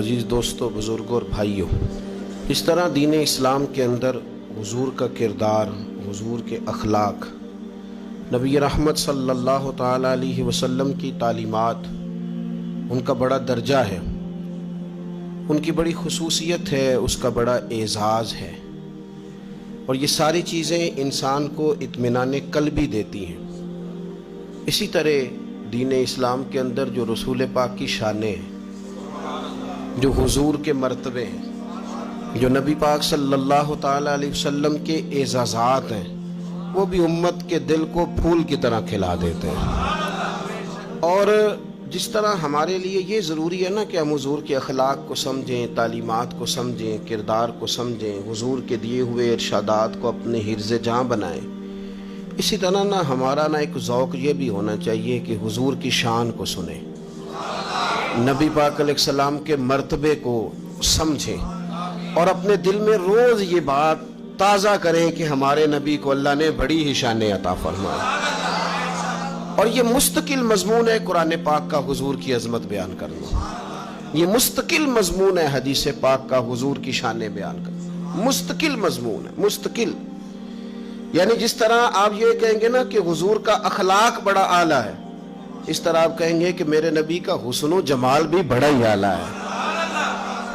अज़ीज़ दोस्तों, बुज़ुर्गों और भाइयों, इस तरह दीन इस्लाम के अंदर हुज़ूर का किरदार, हुज़ूर के अखलाक, नबी रहमत सल्लल्लाहु ताला अलैहि वसल्लम की तालीमात, उनका बड़ा दर्जा है, उनकी बड़ी खुसूसियत है, उसका बड़ा एज़ाज़ है। और ये सारी चीज़ें इंसान को इत्मीनान क़ल्बी देती हैं। इसी तरह दीन इस्लाम के अंदर जो रसूल पाक की शानें हैं, जो हुज़ूर के मर्तबे हैं, जो नबी पाक सल्लल्लाहु ताला अलैहि वसल्लम के एज़ाज़ात हैं, वो भी उम्मत के दिल को फूल की तरह खिला देते हैं। और जिस तरह हमारे लिए ये ज़रूरी है ना कि हम हुज़ूर के अखलाक को समझें, तालीमात को समझें, किरदार को समझें, हुज़ूर के दिए हुए इरशादात को अपने हिर्ज़े जाँ बनाएं, इसी तरह ना हमारा ना एक ज़ौक़ ये भी होना चाहिए कि हुज़ूर की शान को सुने, नबी पाक अलैहिस्सलाम के मर्तबे को समझें और अपने दिल में रोज़ ये बात ताज़ा करें कि हमारे नबी को अल्लाह ने बड़ी ही शान अता फरमाई। और ये मुस्तकिल मज़मून है कुरान पाक का हुज़ूर की अज़मत बयान करना, ये मुस्तकिल मज़मून है हदीस पाक का हुज़ूर की शान बयान करना, मुस्तकिल मज़मून है, मुस्तकिल। यानी जिस तरह आप ये कहेंगे ना कि हुज़ूर का अखलाक बड़ा आला है, इस तरह आप कहेंगे कि मेरे नबी का हुस्न जमाल भी बड़ा ही आला है।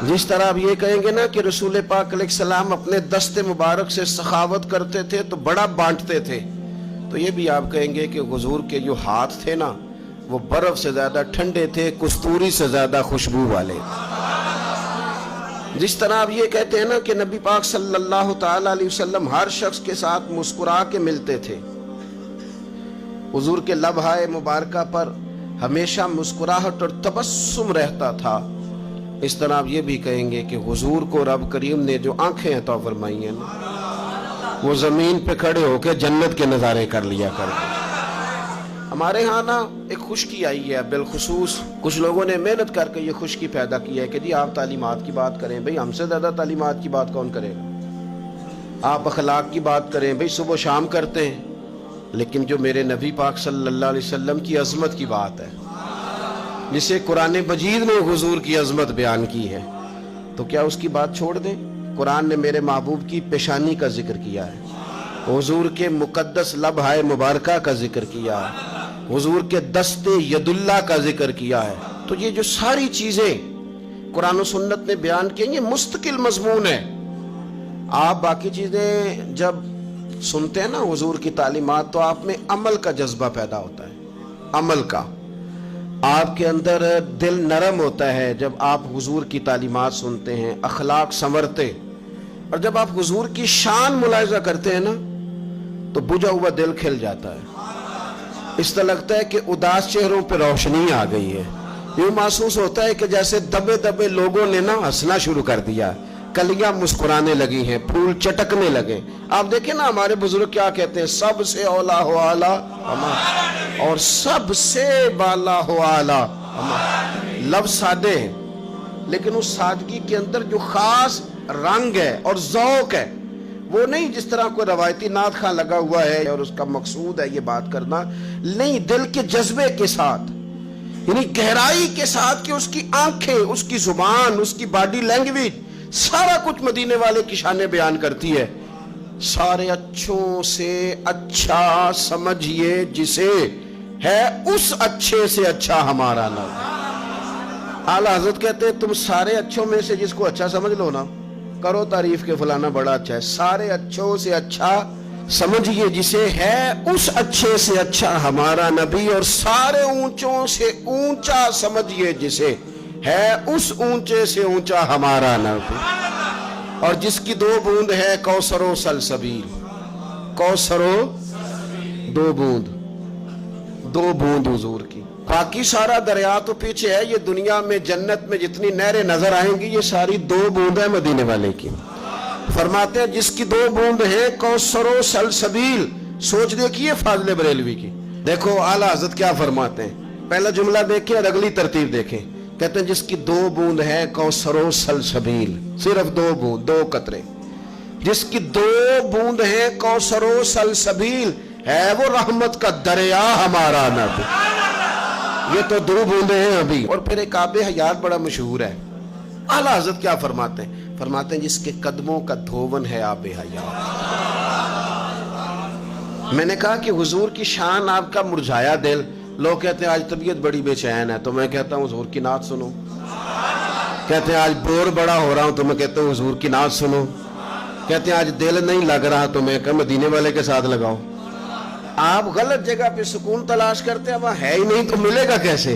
जिस तरह आप ये कहेंगे ना कि रसूल पाक अलैहिस्सलाम अपने दस्ते मुबारक से सखावत करते थे तो बड़ा बांटते थे, तो ये भी आप कहेंगे कि हुजूर के जो हाथ थे ना, वो बर्फ से ज्यादा ठंडे थे, कस्तूरी से ज्यादा खुशबू वाले। जिस तरह आप ये कहते हैं ना कि नबी पाक सल्लल्लाहु ताला अलैहि वसल्लम हर शख्स के साथ मुस्कुरा के मिलते थे, हुजूर के लबहाए मुबारका पर हमेशा मुस्कुराहट और तबस्सुम रहता था, इस तरह आप ये भी कहेंगे कि हुजूर को रब करीम ने जो आंखें अता फरमाई हैं ना, वो ज़मीन पे खड़े होकर जन्नत के नज़ारे कर लिया करते। हमारे यहाँ ना एक खुशकी आई है, बिलखुसूस कुछ लोगों ने मेहनत करके ये खुशकी पैदा की है कि जी आप तालीमात की बात करें, भाई हमसे ज़्यादा तालीमात की बात कौन करेगा। आप अखलाक की बात करें, भाई सुबह शाम करते हैं, लेकिन जो मेरे नबी पाक सल्लल्लाहु अलैहि वसल्लम की अज़मत की बात है, जिसे कुरान मजीद ने हुजूर की अज़मत बयान की है, तो क्या उसकी बात छोड़ दें। कुरान ने मेरे महबूब की पेशानी का जिक्र किया है, हुजूर के मुकद्दस लबहाए मुबारका का जिक्र किया है, हुजूर के दस्ते यदुल्ला का जिक्र किया है। तो ये जो सारी चीज़ें कुरान और सुन्नत ने बयान की, ये मुस्तकिल मज़मून है। आप बाकी चीज़ें जब सुनते हैं ना हुजूर की तालीमात, तो आप में अमल का जज्बा पैदा होता है, अमल का। आपके अंदर दिल नरम होता है जब आप हुजूर की तालीमात सुनते हैं, अखलाक संवरते। और जब आप हुजूर की शान मुलाहिजा करते हैं ना, तो बुझा हुआ दिल खिल जाता है। इस तरह लगता है कि उदास चेहरों पर रोशनी आ गई है। यूं महसूस होता है कि जैसे दबे दबे लोगों ने ना हंसना शुरू कर दिया, कलियां मुस्कुराने लगी हैं, फूल चटकने लगे। आप देखें ना हमारे बुजुर्ग क्या कहते हैं, सबसे औला हो आला और सबसे बाला हो आला। लफ्ज सादे हैं, लेकिन उस सादगी के अंदर जो खास रंग है और ज़ौक़ है, वो नहीं जिस तरह कोई रवायती नात खां लगा हुआ है और उसका मकसूद है ये बात करना, नहीं, दिल के जज्बे के साथ, यानी गहराई के साथ कि उसकी आंखें, उसकी जुबान, उसकी बॉडी लैंग्वेज, सारा कुछ मदीने वाले की शान बयान करती है। सारे अच्छों से अच्छा समझिए जिसे, है उस अच्छे से अच्छा हमारा नबी। आला हज़रत कहते हैं तुम सारे अच्छों में से जिसको अच्छा समझ लो ना, करो तारीफ के फलाना बड़ा अच्छा है, सारे अच्छों से अच्छा समझिए जिसे, है उस अच्छे से अच्छा हमारा नबी। और सारे ऊंचों से ऊंचा समझिए जिसे, है उस ऊंचे से ऊंचा हमारा नबी। और जिसकी दो बूंद है कौसरो सलसबील, कौसरो दो बूंद हुजूर की, बाकी सारा दरिया तो पीछे है। ये दुनिया में जन्नत में जितनी नहरें नजर आएंगी, ये सारी दो बूंद है मदीने वाले की। फरमाते हैं जिसकी दो बूंद है कौसरो सलसबील। सोच देखिए फाज़िल बरेलवी की, देखो आला हज़रत क्या फरमाते हैं। पहला जुमला देखें और अगली तरतीब देखें। कहते हैं जिसकी दो बूंद है कौसरो सलसबील, सिर्फ दो बूंद, दो कतरे। जिसकी दो बूंद है कौसरो सलसबील, है वो रहमत का दरिया हमारा नबी। ये तो दो बूंदे हैं अभी। और फिर एक आबे हयात बड़ा मशहूर है, आला हज़रत क्या फरमाते हैं? फरमाते हैं जिसके कदमों का धोवन है आब हयात। मैंने कहा कि हुजूर की शान आपका मुरझाया दिल। लोग कहते हैं आज तबीयत बड़ी बेचैन है, तो मैं कहता हूँ हुजूर की नात सुनो। कहते हैं आज बोर बड़ा हो रहा हूं, तो मैं कहता हूँ हुजूर की नात सुनो। कहते हैं आज दिल नहीं लग रहा, तो मैं कहता मदीने वाले के साथ लगाओ। आप गलत जगह पे सुकून तलाश करते हैं, वहां है ही नहीं तो मिलेगा कैसे?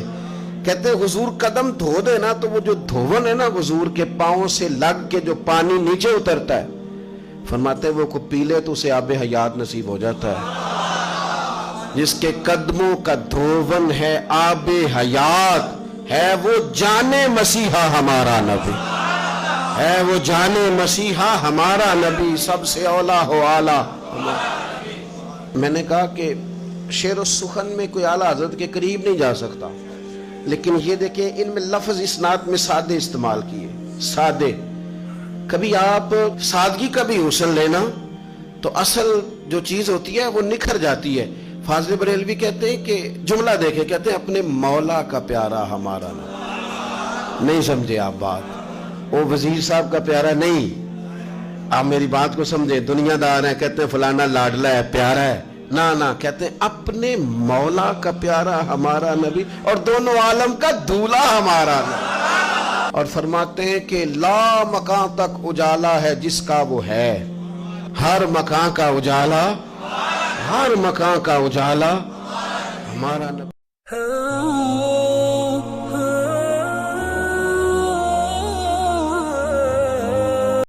कहते हैं हुजूर कदम धो देना तो वो जो धोवन है ना हुजूर के पांव से लग के जो पानी नीचे उतरता है, फरमाते हैं वो को पी ले तो उसे आबे हयात नसीब हो जाता है। जिसके कदमों का धोवन है आबे हयात है, वो जाने मसीहा हमारा नबी है, वो जाने मसीहा हमारा नबी, सबसे औला हो आला। मैंने कहा कि शेर और सुखन में कोई आला हजरत के करीब नहीं जा सकता, लेकिन ये देखें इनमें लफ्ज इसनाद में सादे इस्तेमाल किए, सादे। कभी आप सादगी का भी हुस्न लेना तो असल जो चीज होती है वो निखर जाती है। फाजिल बरेलवी कहते हैं कि जुमला देखे, कहते हैं अपने मौला का प्यारा हमारा नबी। नहीं समझे आप बात? वो वजीर साहब का प्यारा नहीं, आप मेरी बात को समझे। दुनियादार है, कहते हैं फलाना लाडला है, प्यारा है, ना ना, कहते हैं अपने मौला का प्यारा हमारा नबी और दोनों आलम का दूल्हा हमारा नबी। और फरमाते हैं कि ला मकान तक उजाला है जिसका वो है, हर मकान का उजाला, हर मकान का उजाला हमारा नबी।